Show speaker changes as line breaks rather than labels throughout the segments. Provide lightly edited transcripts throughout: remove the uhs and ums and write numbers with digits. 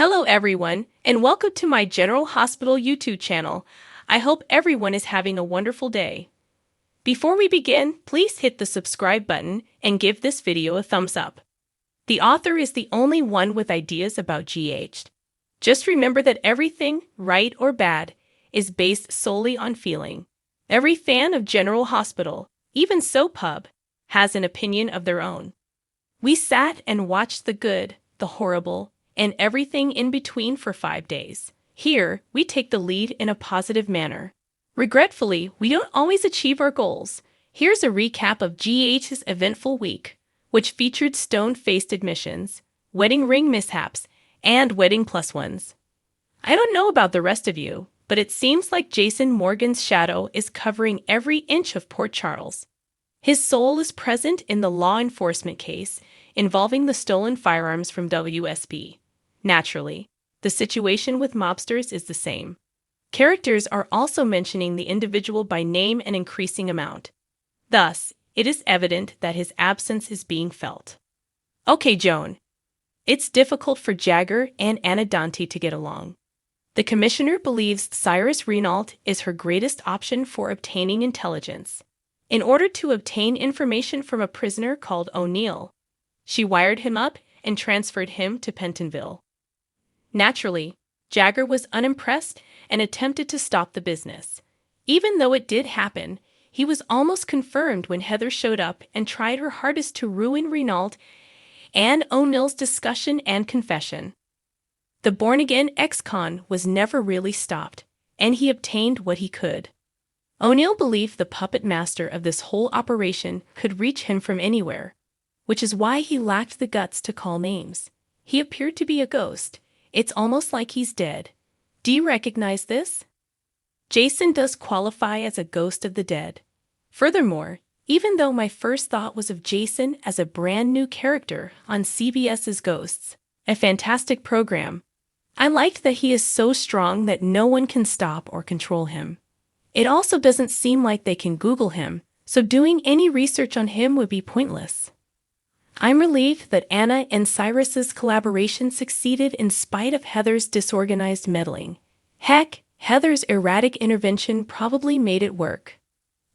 Hello everyone, and welcome to my General Hospital YouTube channel. I hope everyone is having a wonderful day. Before we begin, please hit the subscribe button and give this video a thumbs up. The author is the only one with ideas about GH. Just remember that everything, right or bad, is based solely on feeling. Every fan of General Hospital, even Soap Pub, has an opinion of their own. We sat and watched the good, the horrible, and everything in between for 5 days. Here, we take the lead in a positive manner. Regretfully, we don't always achieve our goals. Here's a recap of GH's eventful week, which featured stone-faced admissions, wedding ring mishaps, and wedding plus ones. I don't know about the rest of you, but it seems like Jason Morgan's shadow is covering every inch of Port Charles. His soul is present in the law enforcement case involving the stolen firearms from WSB. Naturally, the situation with mobsters is the same. Characters are also mentioning the individual by name an increasing amount. Thus, it is evident that his absence is being felt. Okay, Joan. It's difficult for Jagger and Anna Dante to get along. The commissioner believes Cyrus Renault is her greatest option for obtaining intelligence. In order to obtain information from a prisoner called O'Neill, she wired him up and transferred him to Pentonville. Naturally, Jagger was unimpressed and attempted to stop the business. Even though it did happen, he was almost confirmed when Heather showed up and tried her hardest to ruin Renault and O'Neill's discussion and confession. The born-again ex-con was never really stopped, and he obtained what he could. O'Neill believed the puppet master of this whole operation could reach him from anywhere, which is why he lacked the guts to call names. He appeared to be a ghost. It's almost like he's dead. Do you recognize this? Jason does qualify as a ghost of the dead. Furthermore, even though my first thought was of Jason as a brand new character on CBS's Ghosts, a fantastic program, I liked that he is so strong that no one can stop or control him. It also doesn't seem like they can Google him, so doing any research on him would be pointless. I'm relieved that Anna and Cyrus's collaboration succeeded in spite of Heather's disorganized meddling. Heck, Heather's erratic intervention probably made it work.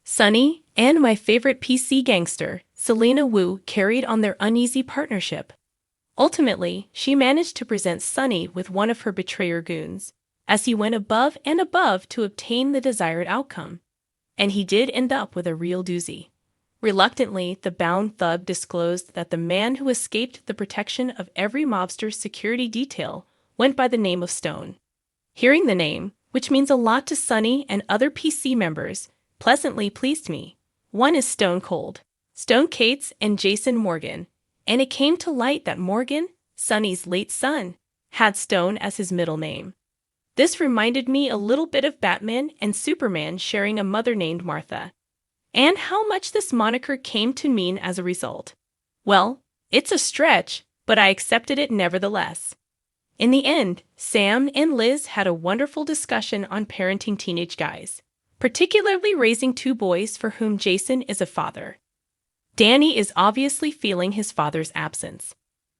Sunny and my favorite PC gangster, Selena Wu, carried on their uneasy partnership. Ultimately, she managed to present Sunny with one of her betrayer goons, as he went above and above to obtain the desired outcome. And he did end up with a real doozy. Reluctantly, the bound thug disclosed that the man who escaped the protection of every mobster's security detail went by the name of Stone. Hearing the name, which means a lot to Sunny and other PC members, pleasantly pleased me. One is Stone Cold, Stone Cates, and Jason Morgan, and it came to light that Morgan, Sunny's late son, had Stone as his middle name. This reminded me a little bit of Batman and Superman sharing a mother named Martha. And how much this moniker came to mean as a result. Well, it's a stretch, but I accepted it nevertheless. In the end, Sam and Liz had a wonderful discussion on parenting teenage guys, particularly raising 2 boys for whom Jason is a father. Danny is obviously feeling his father's absence.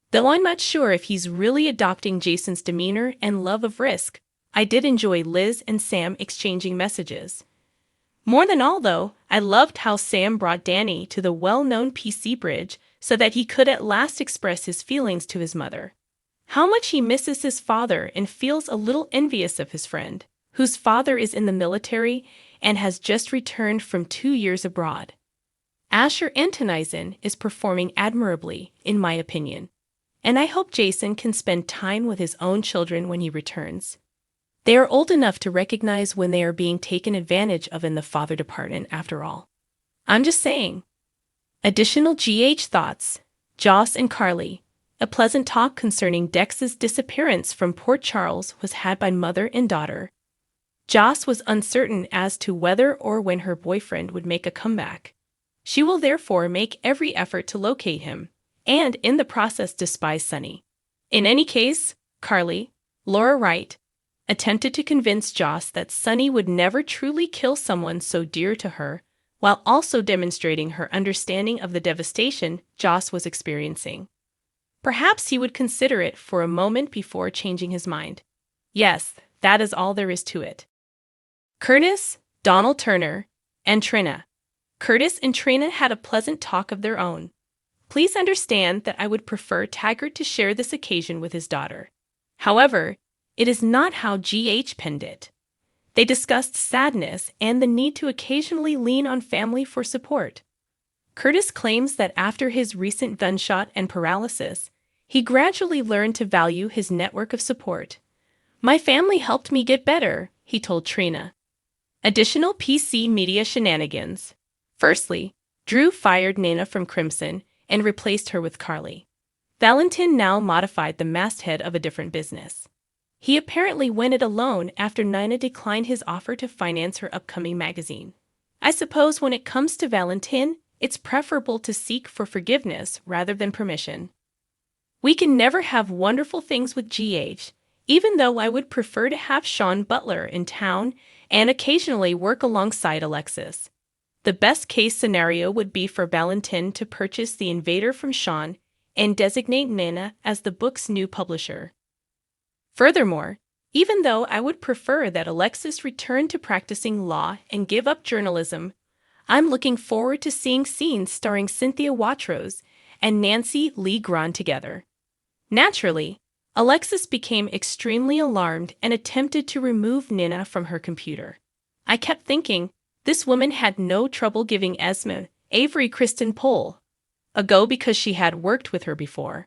Though I'm not sure if he's really adopting Jason's demeanor and love of risk, I did enjoy Liz and Sam exchanging messages. More than all, though, I loved how Sam brought Danny to the well-known PC bridge so that he could at last express his feelings to his mother. How much he misses his father and feels a little envious of his friend, whose father is in the military and has just returned from 2 years abroad. Asher Antonisen is performing admirably, in my opinion, and I hope Jason can spend time with his own children when he returns. They are old enough to recognize when they are being taken advantage of in the father department, after all. I'm just saying. Additional GH thoughts. Joss and Carly. A pleasant talk concerning Dex's disappearance from Port Charles was had by mother and daughter. Joss was uncertain as to whether or when her boyfriend would make a comeback. She will therefore make every effort to locate him, and in the process despise Sunny. In any case, Carly, Laura Wright, attempted to convince Joss that Sunny would never truly kill someone so dear to her, while also demonstrating her understanding of the devastation Joss was experiencing. Perhaps he would consider it for a moment before changing his mind. Yes, that is all there is to it. Curtis, Donald Turner, and Trina. Curtis and Trina had a pleasant talk of their own. Please understand that I would prefer Taggart to share this occasion with his daughter. However, it is not how G.H. penned it. They discussed sadness and the need to occasionally lean on family for support. Curtis claims that after his recent gunshot and paralysis, he gradually learned to value his network of support. My family helped me get better, he told Trina. Additional PC media shenanigans. Firstly, Drew fired Nina from Crimson and replaced her with Carly. Valentin now modified the masthead of a different business. He apparently went it alone after Nina declined his offer to finance her upcoming magazine. I suppose when it comes to Valentin, it's preferable to seek for forgiveness rather than permission. We can never have wonderful things with GH, even though I would prefer to have Sean Butler in town and occasionally work alongside Alexis. The best-case scenario would be for Valentin to purchase The Invader from Sean and designate Nina as the book's new publisher. Furthermore, even though I would prefer that Alexis return to practicing law and give up journalism, I'm looking forward to seeing scenes starring Cynthia Watrous and Nancy Lee Grahn together. Naturally, Alexis became extremely alarmed and attempted to remove Nina from her computer. I kept thinking, this woman had no trouble giving Esme Avery Kristen Pohl a go because she had worked with her before.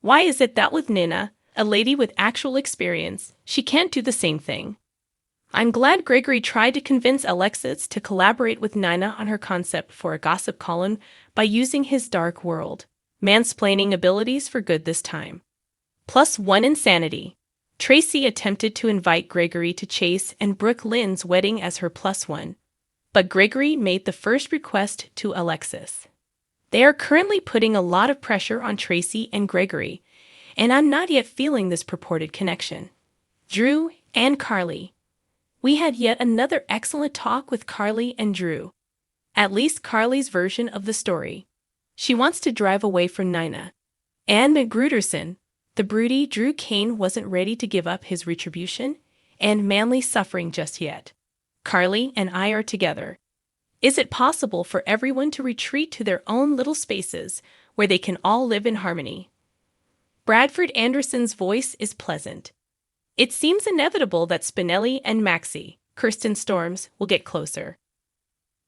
Why is it that with Nina, a lady with actual experience, she can't do the same thing? I'm glad Gregory tried to convince Alexis to collaborate with Nina on her concept for a gossip column by using his dark world mansplaining abilities for good this time. +1 insanity. Tracy attempted to invite Gregory to Chase and Brooke Lynn's wedding as her +1, but Gregory made the first request to Alexis. They are currently putting a lot of pressure on Tracy and Gregory, and I'm not yet feeling this purported connection. Drew and Carly. We had yet another excellent talk with Carly and Drew. At least Carly's version of the story. She wants to drive away from Nina. And McGruderson, the broody Drew Kane wasn't ready to give up his retribution and manly suffering just yet. Carly and I are together. Is it possible for everyone to retreat to their own little spaces where they can all live in harmony? Bradford Anderson's voice is pleasant. It seems inevitable that Spinelli and Maxie, Kirsten Storms, will get closer.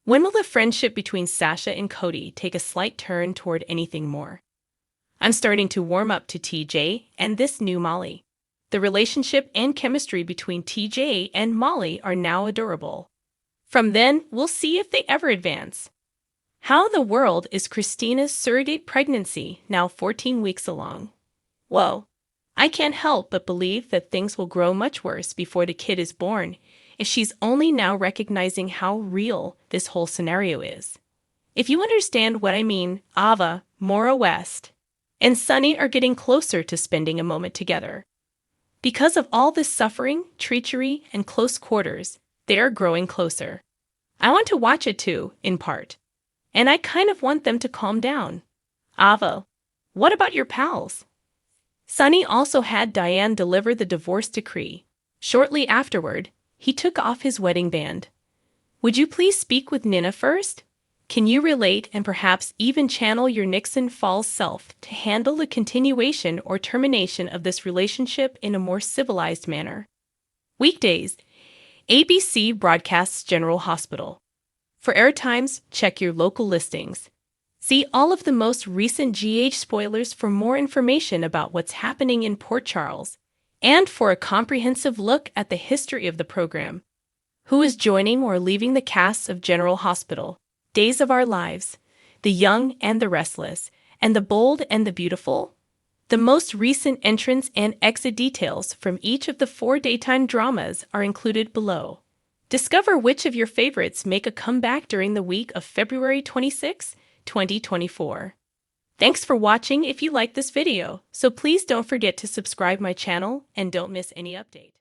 When will the friendship between Sasha and Cody take a slight turn toward anything more? I'm starting to warm up to TJ and this new Molly. The relationship and chemistry between TJ and Molly are now adorable. From then, we'll see if they ever advance. How in the world is Christina's surrogate pregnancy now 14 weeks along? Whoa, I can't help but believe that things will grow much worse before the kid is born if she's only now recognizing how real this whole scenario is. If you understand what I mean, Ava, Maura West, and Sunny are getting closer to spending a moment together. Because of all this suffering, treachery, and close quarters, they are growing closer. I want to watch it too, in part. And I kind of want them to calm down. Ava, what about your pals? Sunny also had Diane deliver the divorce decree. Shortly afterward, he took off his wedding band. Would you please speak with Nina first? Can you relate and perhaps even channel your Nixon Falls self to handle the continuation or termination of this relationship in a more civilized manner? Weekdays, ABC broadcasts General Hospital. For airtimes, check your local listings. See all of the most recent GH spoilers for more information about what's happening in Port Charles, and for a comprehensive look at the history of the program. Who is joining or leaving the casts of General Hospital? Days of Our Lives, The Young and the Restless, and The Bold and the Beautiful? The most recent entrance and exit details from each of the 4 daytime dramas are included below. Discover which of your favorites make a comeback during the week of February 26, 2024. Thanks for watching if you like this video, so please don't forget to subscribe my channel and don't miss any update.